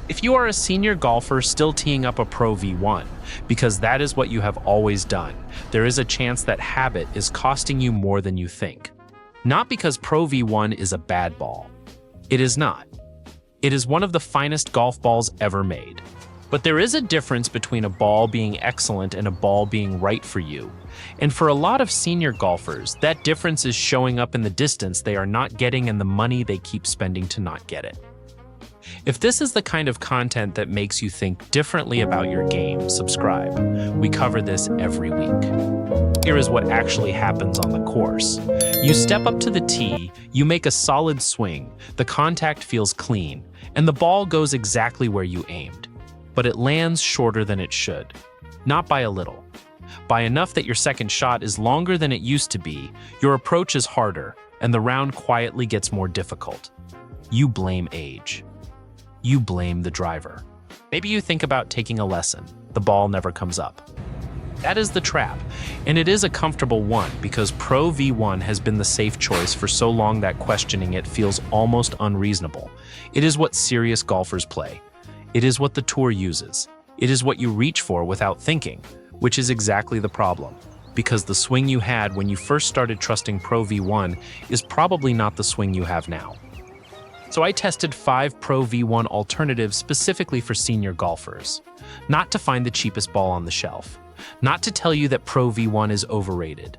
If you are a senior golfer still teeing up a Pro V1, because that is what you have always done, there is a chance that habit is costing you more than you think. Not because Pro V1 is a bad ball. It is not. It is one of the finest golf balls ever made. But there is a difference between a ball being excellent and a ball being right for you. And for a lot of senior golfers, that difference is showing up in the distance they are not getting and the money they keep spending to not get it. If this is the kind of content that makes you think differently about your game, subscribe. We cover this every week. Here is what actually happens on the course. You step up to the tee, you make a solid swing, the contact feels clean, and the ball goes exactly where you aimed. But it lands shorter than it should. Not by a little. By enough that your second shot is longer than it used to be, your approach is harder, and the round quietly gets more difficult. You blame age. You blame the driver. Maybe you think about taking a lesson. The ball never comes up. That is the trap, and it is a comfortable one because Pro V1 has been the safe choice for so long that questioning it feels almost unreasonable. It is what serious golfers play. It is what the tour uses. It is what you reach for without thinking, which is exactly the problem. Because the swing you had when you first started trusting Pro V1 is probably not the swing you have now. So I tested 5 Pro V1 alternatives specifically for senior golfers. Not to find the cheapest ball on the shelf. Not to tell you that Pro V1 is overrated.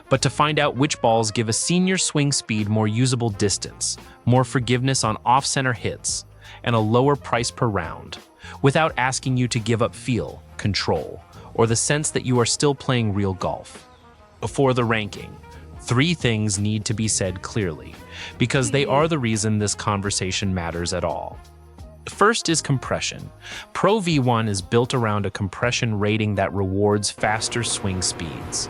But to find out which balls give a senior swing speed more usable distance, more forgiveness on off-center hits, and a lower price per round, without asking you to give up feel, control, or the sense that you are still playing real golf. Before the ranking, 3 things need to be said clearly, because they are the reason this conversation matters at all. The first is compression. Pro V1 is built around a compression rating that rewards faster swing speeds.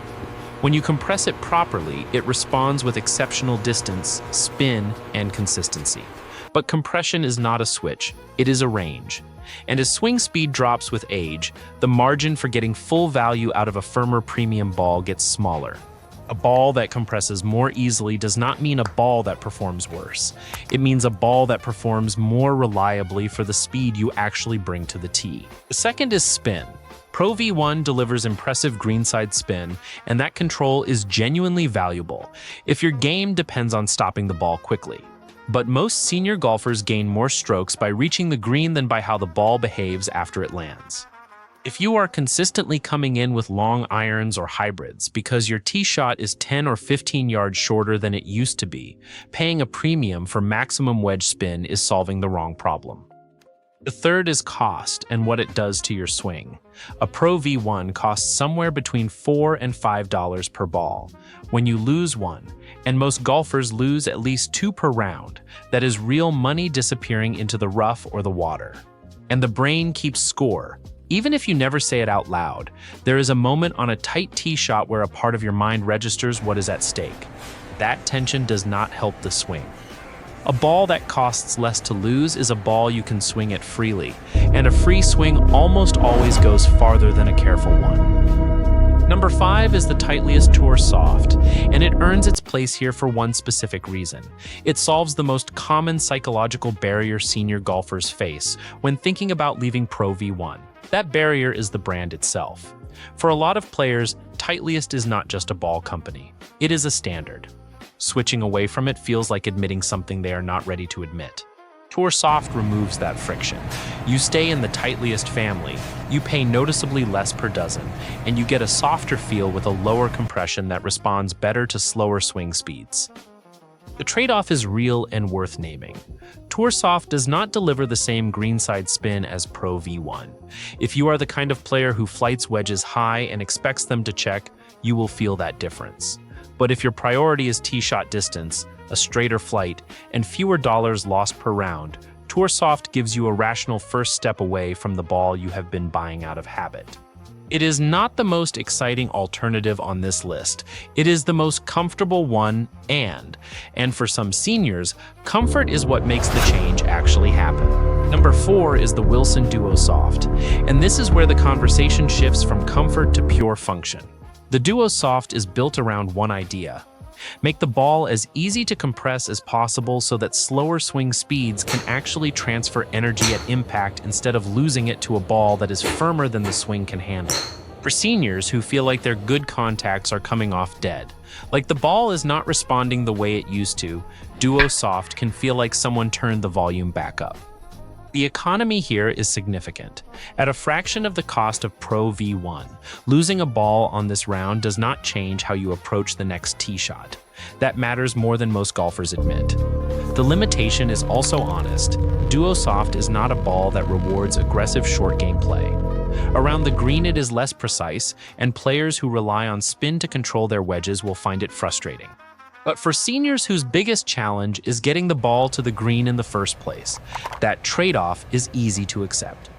When you compress it properly, it responds with exceptional distance, spin, and consistency. But compression is not a switch, it is a range. And as swing speed drops with age, the margin for getting full value out of a firmer premium ball gets smaller. A ball that compresses more easily does not mean a ball that performs worse. It means a ball that performs more reliably for the speed you actually bring to the tee. The second is spin. Pro V1 delivers impressive greenside spin, and that control is genuinely valuable if your game depends on stopping the ball quickly. But most senior golfers gain more strokes by reaching the green than by how the ball behaves after it lands. If you are consistently coming in with long irons or hybrids because your tee shot is 10 or 15 yards shorter than it used to be, paying a premium for maximum wedge spin is solving the wrong problem. The third is cost and what it does to your swing. A Pro V1 costs somewhere between $4 and $5 per ball. When you lose one, and most golfers lose at least 2 per round, that is real money disappearing into the rough or the water. And the brain keeps score. Even if you never say it out loud, there is a moment on a tight tee shot where a part of your mind registers what is at stake. That tension does not help the swing. A ball that costs less to lose is a ball you can swing it freely, and a free swing almost always goes farther than a careful one. Number 5 is the Titleist Tour Soft, and it earns its place here for one specific reason. It solves the most common psychological barrier senior golfers face when thinking about leaving Pro V1. That barrier is the brand itself. For a lot of players, Titleist is not just a ball company. It is a standard. Switching away from it feels like admitting something they are not ready to admit. Tour Soft removes that friction. You stay in the Titleist family, you pay noticeably less per dozen, and you get a softer feel with a lower compression that responds better to slower swing speeds. The trade-off is real and worth naming. Tour Soft does not deliver the same greenside spin as Pro V1. If you are the kind of player who flights wedges high and expects them to check, you will feel that difference. But if your priority is tee shot distance, a straighter flight, and fewer dollars lost per round, Tour Soft gives you a rational first step away from the ball you have been buying out of habit. It is not the most exciting alternative on this list. It is the most comfortable one, and for some seniors, comfort is what makes the change actually happen. Number 4 is the Wilson Duo Soft, and this is where the conversation shifts from comfort to pure function. The Duo Soft is built around one idea: Make the ball as easy to compress as possible so that slower swing speeds can actually transfer energy at impact instead of losing it to a ball that is firmer than the swing can handle. For seniors who feel like their good contacts are coming off dead, like the ball is not responding the way it used to, Duo Soft can feel like someone turned the volume back up. The economy here is significant. At a fraction of the cost of Pro V1, losing a ball on this round does not change how you approach the next tee shot. That matters more than most golfers admit. The limitation is also honest. Duo Soft is not a ball that rewards aggressive short game play. Around the green it is less precise, and players who rely on spin to control their wedges will find it frustrating. But for seniors whose biggest challenge is getting the ball to the green in the first place, that trade-off is easy to accept.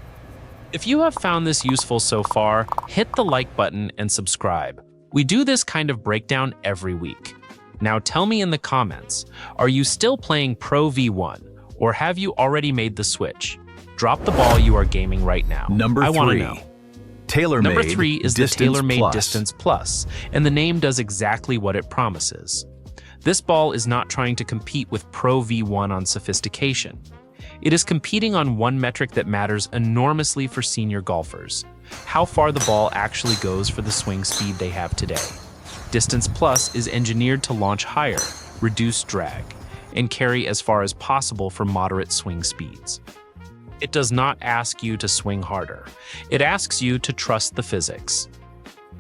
If you have found this useful so far, hit the like button and subscribe. We do this kind of breakdown every week. Now tell me in the comments, are you still playing Pro V1, or have you already made the switch? Drop the ball you are gaming right now. Number 3. I want to know. TaylorMade Number 3 is the Distance TaylorMade Plus. Distance Plus, and the name does exactly what it promises. This ball is not trying to compete with Pro V1 on sophistication. It is competing on one metric that matters enormously for senior golfers: how far the ball actually goes for the swing speed they have today. Distance Plus is engineered to launch higher, reduce drag, and carry as far as possible for moderate swing speeds. It does not ask you to swing harder. It asks you to trust the physics.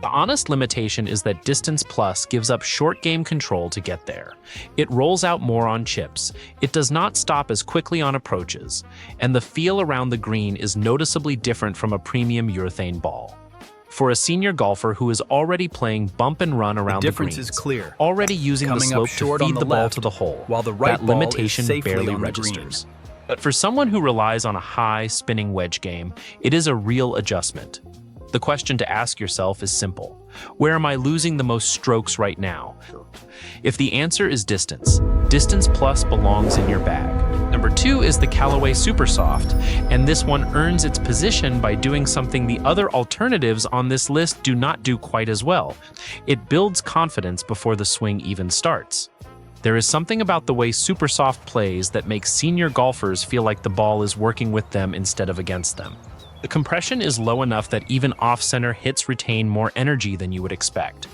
The honest limitation is that Distance Plus gives up short game control to get there. It rolls out more on chips, it does not stop as quickly on approaches, and the feel around the green is noticeably different from a premium urethane ball. For a senior golfer who is already playing bump and run around the greens, is clear. already using the Coming up slope to short on feed the the ball left, to the hole, while the right that ball is limitation safely barely on the green. registers. But for someone who relies on a high, spinning wedge game, it is a real adjustment. The question to ask yourself is simple. Where am I losing the most strokes right now? If the answer is distance, Distance Plus belongs in your bag. Number 2 is the Callaway Super Soft, and this one earns its position by doing something the other alternatives on this list do not do quite as well. It builds confidence before the swing even starts. There is something about the way Super Soft plays that makes senior golfers feel like the ball is working with them instead of against them. The compression is low enough that even off-center hits retain more energy than you would expect.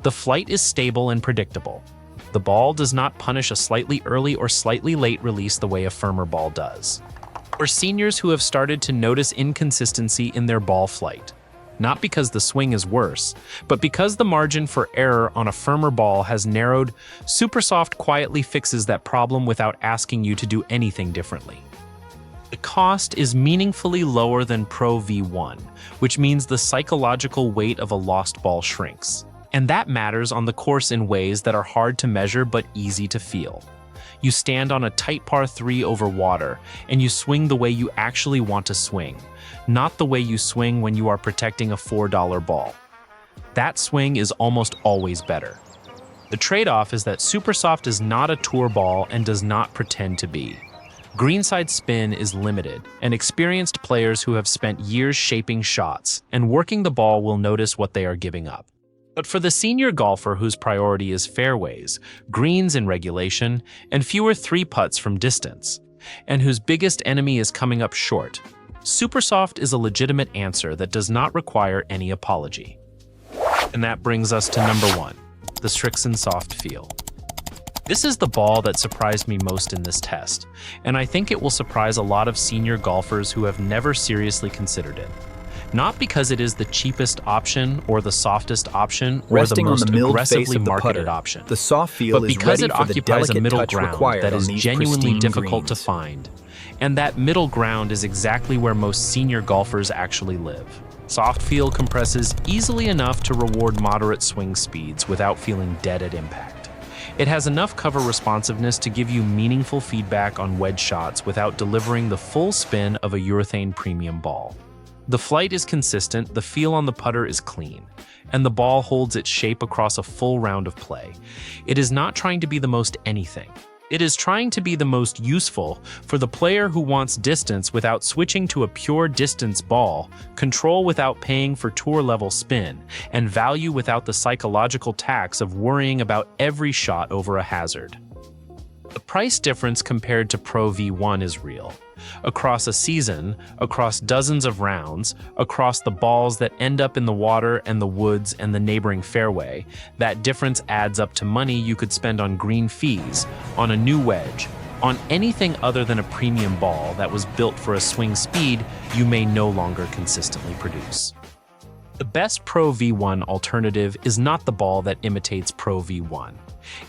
The flight is stable and predictable. The ball does not punish a slightly early or slightly late release the way a firmer ball does. For seniors who have started to notice inconsistency in their ball flight, not because the swing is worse, but because the margin for error on a firmer ball has narrowed, Super Soft quietly fixes that problem without asking you to do anything differently. The cost is meaningfully lower than Pro V1, which means the psychological weight of a lost ball shrinks. And that matters on the course in ways that are hard to measure but easy to feel. You stand on a tight par 3 over water, and you swing the way you actually want to swing, not the way you swing when you are protecting a $4 ball. That swing is almost always better. The trade-off is that Super Soft is not a tour ball and does not pretend to be. Greenside spin is limited, and experienced players who have spent years shaping shots and working the ball will notice what they are giving up. But for the senior golfer whose priority is fairways, greens in regulation, and fewer 3-putts from distance, and whose biggest enemy is coming up short, Super Soft is a legitimate answer that does not require any apology. And that brings us to number 1, the Srixon Soft Feel. This is the ball that surprised me most in this test, and I think it will surprise a lot of senior golfers who have never seriously considered it. Not because it is the cheapest option or the softest option or the most aggressively marketed option, the soft feel but is because ready it for the occupies a delicate middle touch ground required that on is these genuinely pristine difficult to greens. find. And that middle ground is exactly where most senior golfers actually live. Soft feel compresses easily enough to reward moderate swing speeds without feeling dead at impact. It has enough cover responsiveness to give you meaningful feedback on wedge shots without delivering the full spin of a urethane premium ball. The flight is consistent, the feel on the putter is clean, and the ball holds its shape across a full round of play. It is not trying to be the most anything. It is trying to be the most useful for the player who wants distance without switching to a pure distance ball, control without paying for tour-level spin, and value without the psychological tax of worrying about every shot over a hazard. The price difference compared to Pro V1 is real. Across a season, across dozens of rounds, across the balls that end up in the water and the woods and the neighboring fairway, that difference adds up to money you could spend on green fees, on a new wedge, on anything other than a premium ball that was built for a swing speed you may no longer consistently produce. The best Pro V1 alternative is not the ball that imitates Pro V1.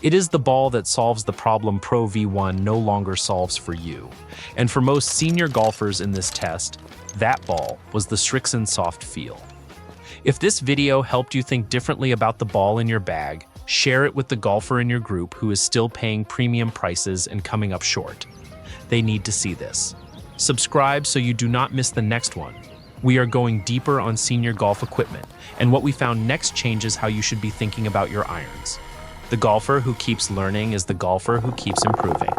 It is the ball that solves the problem Pro V1 no longer solves for you. And for most senior golfers in this test, that ball was the Srixon Soft Feel. If this video helped you think differently about the ball in your bag, share it with the golfer in your group who is still paying premium prices and coming up short. They need to see this. Subscribe so you do not miss the next one. We are going deeper on senior golf equipment, and what we found next changes how you should be thinking about your irons. The golfer who keeps learning is the golfer who keeps improving.